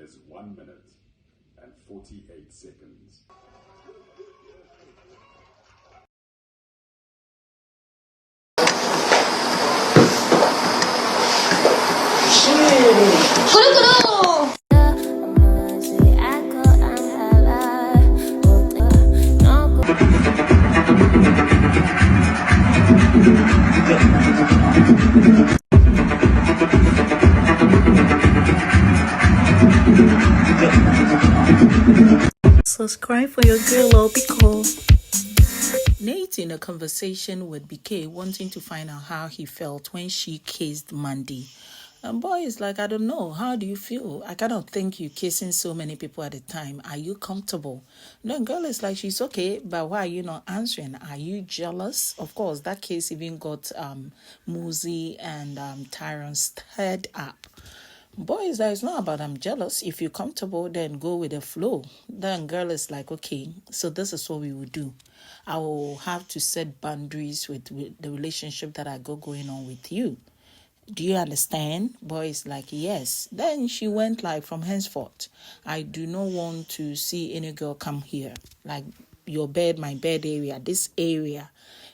is 1 minute and 48 seconds. Subscribe for your girl, because Nate in a conversation with Beekay wanting to find out how he felt when she kissed Mandy. And boy is like, I don't know. How do you feel? I cannot think you kissing so many people at a time. Are you comfortable? Then girl is like, she's okay, but why are you not answering? Are you jealous? Of course, that case even got Muzi and Tyron stirred up. Boys, that is not about I'm jealous. If you're comfortable, then go with the flow. Then girl is like, okay, so this is what we will do. I will have to set boundaries with the relationship that I got going on with you. Do you understand? Boys like, yes. Then she went like, from henceforth, I do not want to see any girl come here. Like your bed, my bed area, this area.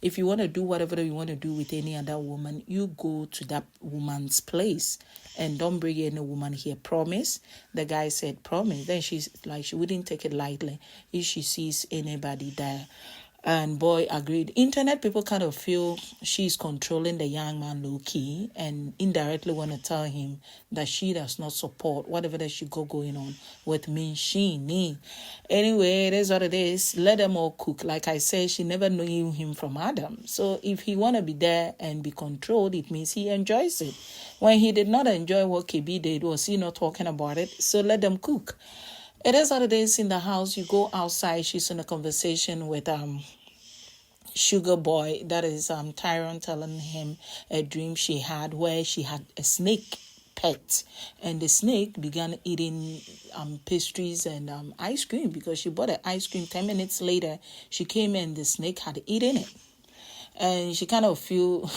If you want to do whatever you want to do with any other woman, you go to that woman's place and don't bring any woman here. Promise? The guy said, promise. Then she's like, she wouldn't take it lightly if she sees anybody there. And boy agreed. Internet people kind of feel she's controlling the young man low-key and indirectly want to tell him that she does not support whatever that she got going on with me, she. Anyway, it is what it is. Let them all cook. Like I said, she never knew him from Adam. So if he want to be there and be controlled, it means he enjoys it. When he did not enjoy what KB did, was he not talking about it? So let them cook. It is what it is in the house. You go outside. She's in a conversation with Sugar Boy. That is Tyron telling him a dream she had where she had a snake pet. And the snake began eating pastries and ice cream because she bought an ice cream. 10 minutes later, she came and the snake had eaten it. And she kind of feel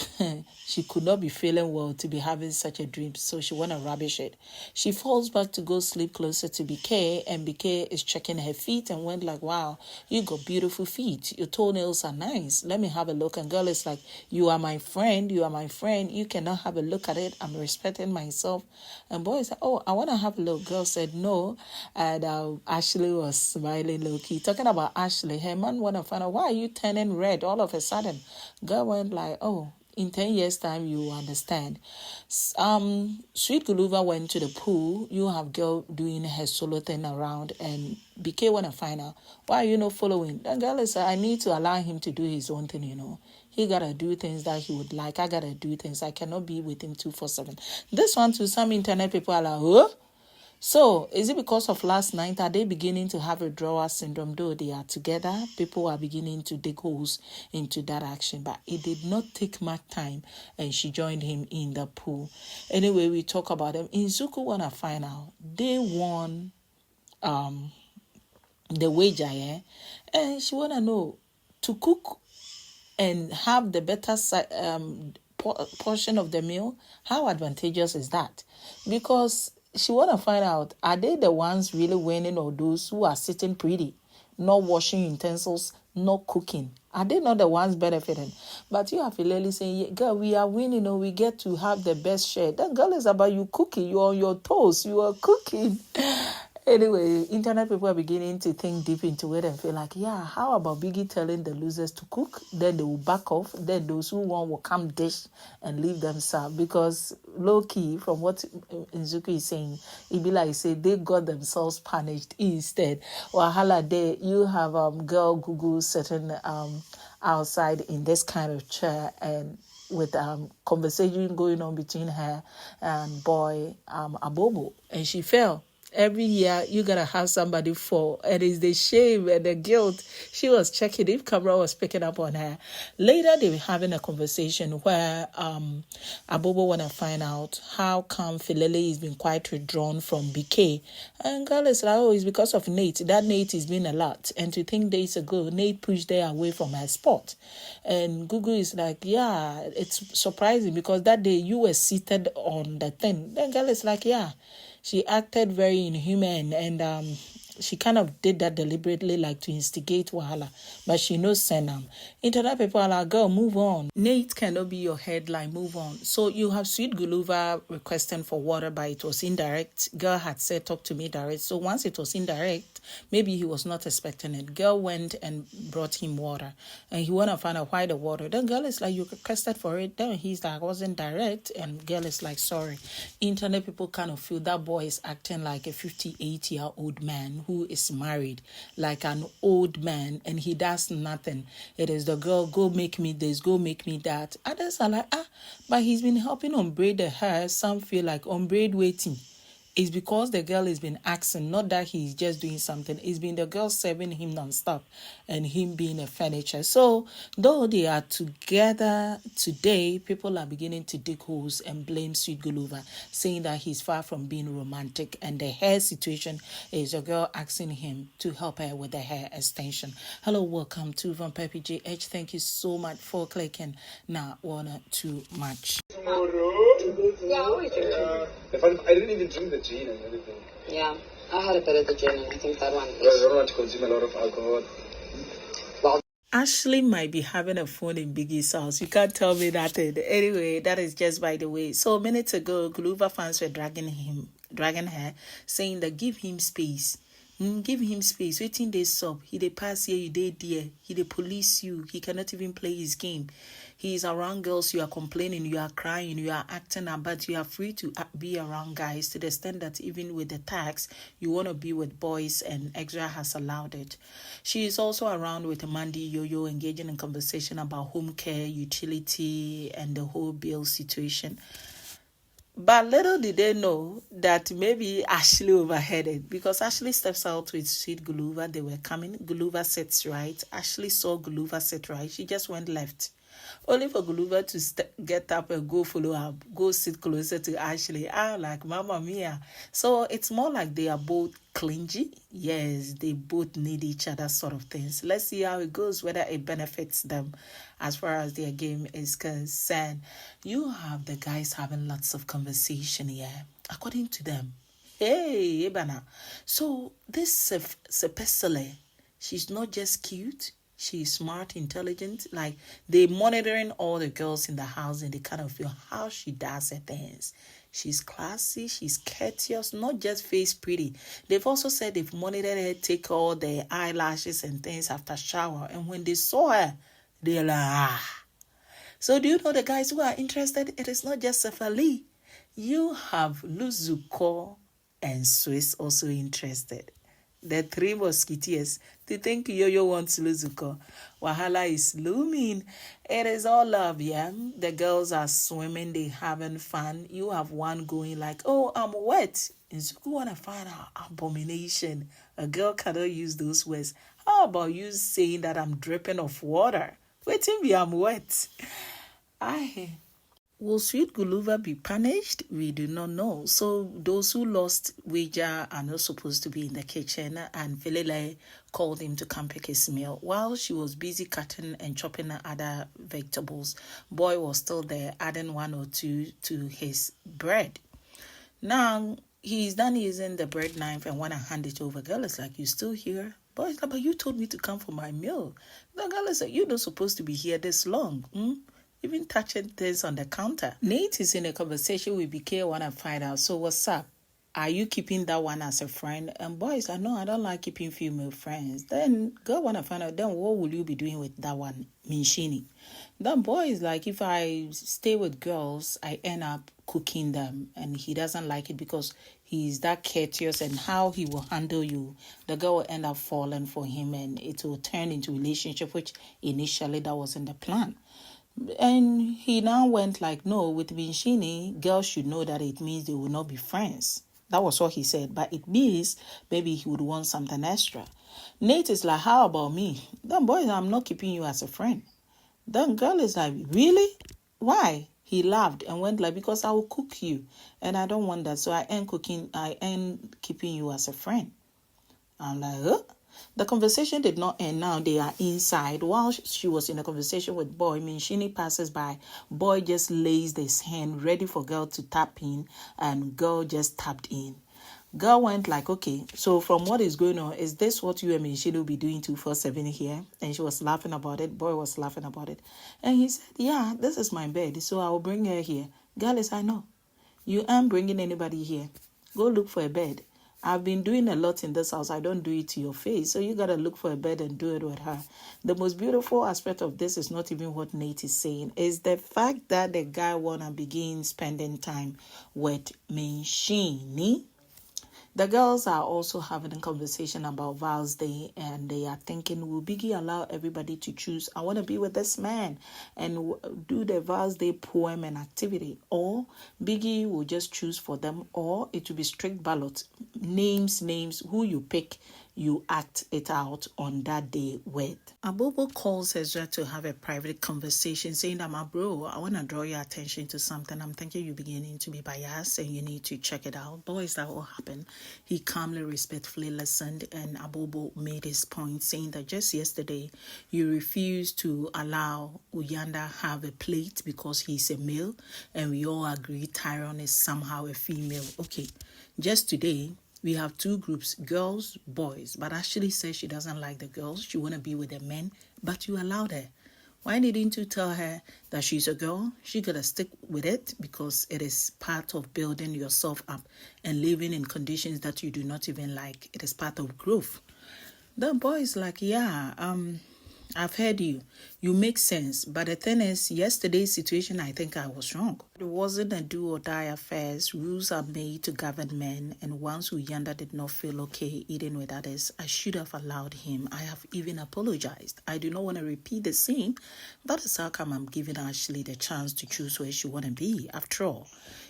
she could not be feeling well to be having such a dream, so she want to rubbish it. She falls back to go sleep closer to Beekay, and Beekay is checking her feet and went like, wow, you got beautiful feet. Your toenails are nice. Let me have a look. And girl is like, you are my friend. You are my friend. You cannot have a look at it. I'm respecting myself. And boy said, oh, I want to have a look. Girl said no. And Ashley was smiling low-key. Talking about Ashley, her man want to find out, why are you turning red all of a sudden? Girl went like, oh, in 10 years' time, you will understand. Sweet GULUVA went to the pool. You have girl doing her solo thing around, and Beekay want to find out, why are you not following? The girl is like, I need to allow him to do his own thing, you know. He got to do things that he would like. I got to do things. I cannot be with him 247. This one, to some internet people are like, huh? So, is it because of last night? Are they beginning to have a drawer syndrome? Though they are together, people are beginning to dig holes into that action. But it did not take much time, and she joined him in the pool. Anyway, we talk about them. Nsuku want to find out. They won the wager, yeah? And she want to know, to cook and have the better portion of the meal, how advantageous is that? Because she want to find out, are they the ones really winning, or those who are sitting pretty, not washing utensils, not cooking? Are they not the ones benefiting? But you have Fileli saying, yeah, girl, we are winning, or we get to have the best share. That girl is about you cooking. You're on your toes. You are cooking. Anyway, internet people are beginning to think deep into it and feel like, yeah, how about Biggie telling the losers to cook? Then they will back off. Then those who won will come dish and leave them serve. Because low-key, from what Nsuku is saying, it be like, say, they got themselves punished instead. Wahala there, you have girl Google sitting outside in this kind of chair and with conversation going on between her and boy ABOBO. And she fell. Every year, you got to have somebody fall. And it's the shame and the guilt. She was checking if camera was picking up on her. Later, they were having a conversation where ABOBO want to find out how come Filele has been quite withdrawn from Beekay. And girl is like, oh, it's because of Nate. That Nate has been a lot. And to think days ago, Nate pushed her away from her spot. And Google is like, yeah, it's surprising because that day you were seated on the thing. Then girl is like, yeah. She acted very inhuman, and she kind of did that deliberately, like to instigate wahala. But she knows Senam. Internet people are like, girl, move on. Nate cannot be your headline, move on. So you have Sweet GULUVA requesting for water, but it was indirect. Girl had said, talk to me direct. So once it was indirect, maybe he was not expecting it. Girl went and brought him water. And he want to find out why the water. Then girl is like, you requested for it. Then he's like, I wasn't direct. And girl is like, sorry. Internet people kind of feel that boy is acting like a 58-year-old man who is married, like an old man, and he does nothing. It is the girl, go make me this, go make me that. Others are like, but he's been helping unbraid the hair. Some feel like unbraid waiting. It's because the girl has been asking, not that he's just doing something. It's been the girl serving him non-stop and him being a furniture. So, though they are together today, people are beginning to dig holes and blame Sweet GULUVA, saying that he's far from being romantic. And the hair situation is a girl asking him to help her with the hair extension. Hello, welcome to Vampire PJH. Thank you so much for clicking. Now, wanna too much. Yeah, I always drink gin. I didn't even drink the gin and everything. Yeah, I had a bit of the gin, and I think that one I don't want to consume a lot of alcohol. Ashley might be having a phone in Biggie's house. You can't tell me nothing. Anyway, that is just by the way. So minutes ago, GULUVA fans were dragging her, saying that give him space. Give him space. Waiting they sub. He dey pass here, you dey there. He dey police you. He cannot even play his game. He is around girls, you are complaining, you are crying, you are acting up, but you are free to be around guys to the extent that even with the tax, you want to be with boys, and Extra has allowed it. She is also around with Mandy Yo-Yo, engaging in conversation about home care, utility, and the whole bill situation. But little did they know that maybe Ashley overheard it, because Ashley steps out with Sweet GULUVA. They were coming. GULUVA sits right. Ashley saw GULUVA sit right. She just went left. Only for GULUVA to get up and go follow up, go sit closer to Ashley. Like, Mama Mia. So it's more like they are both clingy. Yes, they both need each other sort of things. Let's see how it goes, whether it benefits them as far as their game is concerned. You have the guys having lots of conversation here, according to them. Hey, Ebana. So this Sepesele, she's not just cute. She's smart, intelligent. Like, they monitoring all the girls in the house, and they kind of feel how she does her things. She's classy, she's courteous, not just face pretty. They've also said they've monitored her, take all the eyelashes and things after shower. And when they saw her, they're like, So do you know the guys who are interested? It is not just Sefali. You have Luzuko and Swiss also interested. The three musketeers. To think Yo-Yo wants Luzuko. Wahala is looming. It is all love, yeah? The girls are swimming, they having fun. You have one going like, oh, I'm wet. Nsuku want to find out abomination. A girl cannot use those words. How about you saying that I'm dripping of water? Waiting me, I'm wet. Will Sweet GULUVA be punished? We do not know. So those who lost wager are not supposed to be in the kitchen, and Velele called him to come pick his meal. While she was busy cutting and chopping other vegetables, boy was still there, adding one or two to his bread. Now, he's done using the bread knife and want to hand it over. Girl is like, you still here? Boy is like, but you told me to come for my meal. The girl is like, you're not supposed to be here this long. Even touching things on the counter. Nate is in a conversation with Beekay, want to find out, so what's up? Are you keeping that one as a friend? And boys, no, I don't like keeping female friends. Then girl want to find out, then what will you be doing with that one, Minshini? Then boy is like, if I stay with girls, I end up cooking them. And he doesn't like it because he's that courteous, and how he will handle you. The girl will end up falling for him, and it will turn into a relationship, which initially that wasn't the plan. And he now went like, no, with Minshini, girls should know that it means they will not be friends. That was what he said. But it means maybe he would want something extra. Nate is like, how about me? Then boy, I'm not keeping you as a friend. Then girl is like, really? Why? He laughed and went like, because I will cook you. And I don't want that. So I ain't keeping you as a friend. I'm like, huh? The conversation did not end. Now they are inside. While she was in a conversation with boy, Minshini passes by. Boy just lays his hand ready for girl to tap in, and girl just tapped in. Girl went like, okay, so from what is going on, is this what you and me will be doing 247 here? And she was laughing about it. Boy was laughing about it. And he said, yeah, this is my bed, so I will bring her here. Girl is, I know. You aren't bringing anybody here. Go look for a bed. I've been doing a lot in this house. I don't do it to your face. So you got to look for a bed and do it with her. The most beautiful aspect of this is not even what Nate is saying. Is the fact that the guy want to begin spending time with Minshini. The girls are also having a conversation about Val's Day, and they are thinking, will Biggie allow everybody to choose, I want to be with this man, and do the Val's Day poem and activity, or Biggie will just choose for them, or it will be strict ballot, names, who you pick, you act it out on that day with. ABOBO calls Ezra to have a private conversation, saying that, my bro, I want to draw your attention to something. I'm thinking you're beginning to be biased and you need to check it out. Boys, that will happen. He calmly, respectfully listened, and ABOBO made his point, saying that just yesterday you refused to allow Uyanda have a plate because he's a male, and we all agree Tyron is somehow a female. Okay, just today, we have two groups, girls, boys, but Ashley says she doesn't like the girls. She want to be with the men, but you allowed her. Why didn't you tell her that she's a girl? She got to stick with it because it is part of building yourself up and living in conditions that you do not even like. It is part of growth. The boy is like, yeah, I've heard you. You make sense. But the thing is, yesterday's situation, I think I was wrong. It wasn't a do or die affair. Rules are made to govern men. And once Uyanda did not feel okay eating with others, I should have allowed him. I have even apologized. I do not want to repeat the same. That is how come I'm giving Ashley the chance to choose where she want to be. After all,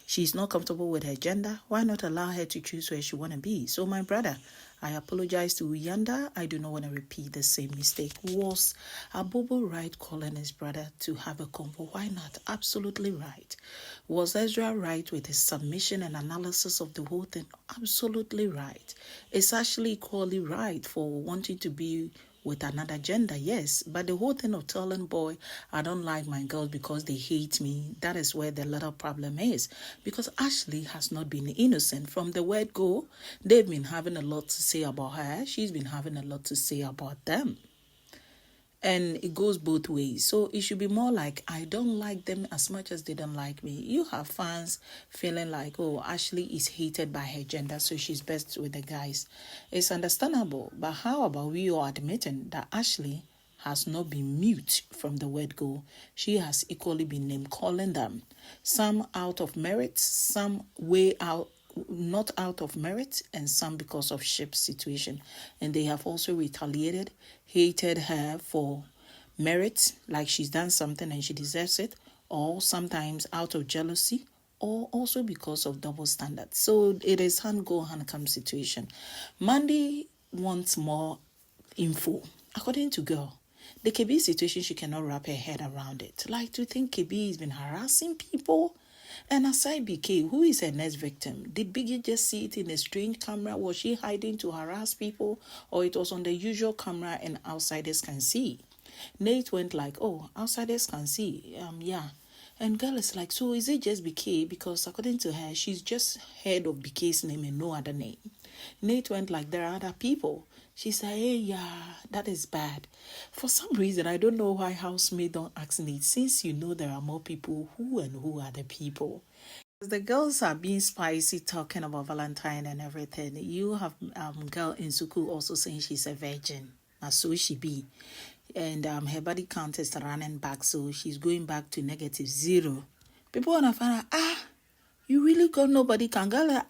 she's not comfortable with her gender. Why not allow her to choose where she want to be? So my brother, I apologize to Uyanda. I do not want to repeat the same mistake. Was ABOBO right calling his brother to have a convo? Why not? Absolutely right. Was Ezra right with his submission and analysis of the whole thing? Absolutely right. It's actually equally right for wanting to be with another gender, yes, but the whole thing of telling boy, I don't like my girls because they hate me, that is where the little problem is, because Ashley has not been innocent from the word go. They've been having a lot to say about her, she's been having a lot to say about them. And it goes both ways. So it should be more like, I don't like them as much as they don't like me. You have fans feeling like, oh, Ashley is hated by her gender, so she's best with the guys. It's understandable. But how about we all admitting that Ashley has not been mute from the word go? She has equally been name-calling them. Some out of merit, some way out, not out of merit, and some because of ship's situation. And they have also retaliated, hated her for merit, like she's done something and she deserves it, or sometimes out of jealousy, or also because of double standards. So it is hand go, hand come situation. Mandy wants more info. According to girl, the Kayb'S situation, she cannot wrap her head around it. Like, to think Kayb'S has been harassing people. And aside Beekay, who is her next victim? Did Biggie just see it in a strange camera? Was she hiding to harass people? Or it was on the usual camera and outsiders can see? Nate went like, oh, outsiders can see. Yeah. And girl is like, so is it just Beekay? Because according to her, she's just heard of Beekay's name and no other name. Nate went like, there are other people. She said, hey, yeah, that is bad. For some reason, I don't know why housemate don't ask Nate, since you know there are more people, who are the people? The girls are being spicy, talking about Valentine and everything. You have girl Nsuku also saying she's a virgin. Now, so she be. And her body count is running back, so she's going back to -0. People want to find out, you really got nobody can go,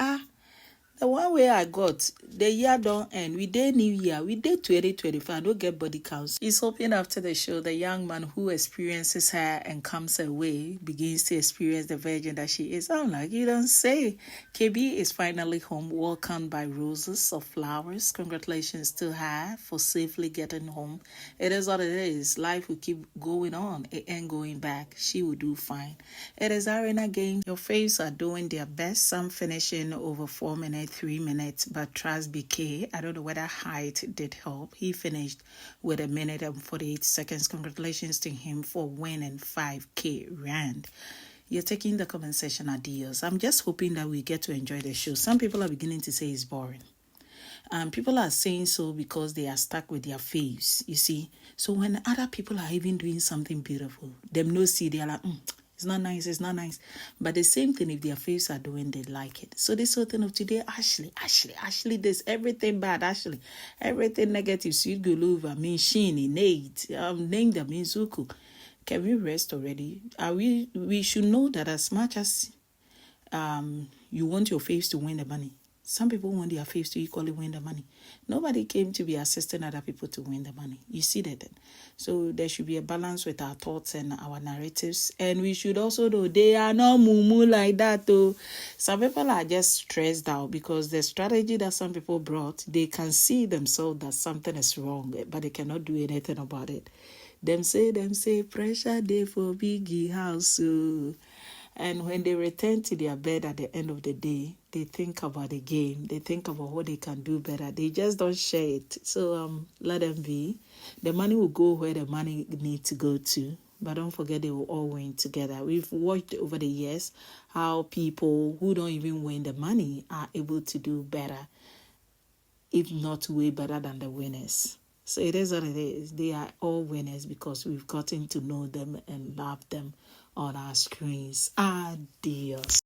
the one way I got, the year don't end. We did New Year. We did 2025. I don't get body counts. He's hoping after the show, the young man who experiences her and comes away begins to experience the virgin that she is. I'm like, you don't say. KB is finally home, welcomed by roses of flowers. Congratulations to her for safely getting home. It is what it is. Life will keep going on. It ain't going back. She will do fine. It is arena game. Your faves are doing their best. Some finishing over 4 minutes. 3 minutes, but trust Beekay, I don't know whether height did help. He finished with 1 minute and 48 seconds. Congratulations to him for winning 5K rand. You're taking the comment section adios. I'm just hoping that we get to enjoy the show. Some people are beginning to say it's boring. People are saying so because they are stuck with their faves, you see. So when other people are even doing something beautiful, them no see, they are like, it's not nice, it's not nice. But the same thing, if their faves are doing, they like it. So this whole thing of today, Ashley, this, everything bad, Ashley, everything negative, sweet GULUVA, Sheeny, Nate, name them, Nsuku. Can we rest already? We should know that as much as you want your faves to win the money, some people want their faves to equally win the money. Nobody came to be assisting other people to win the money. You see that then? So there should be a balance with our thoughts and our narratives. And we should also know they are not moo like that though. Some people are just stressed out because the strategy that some people brought, they can see themselves that something is wrong, but they cannot do anything about it. Them say, pressure day for biggie house. And when they return to their bed at the end of the day, they think about the game. They think about what they can do better. They just don't share it. So let them be. The money will go where the money needs to go to. But don't forget they will all win together. We've watched over the years how people who don't even win the money are able to do better, if not way better than the winners. So it is what it is. They are all winners because we've gotten to know them and love them on our screens. Adios.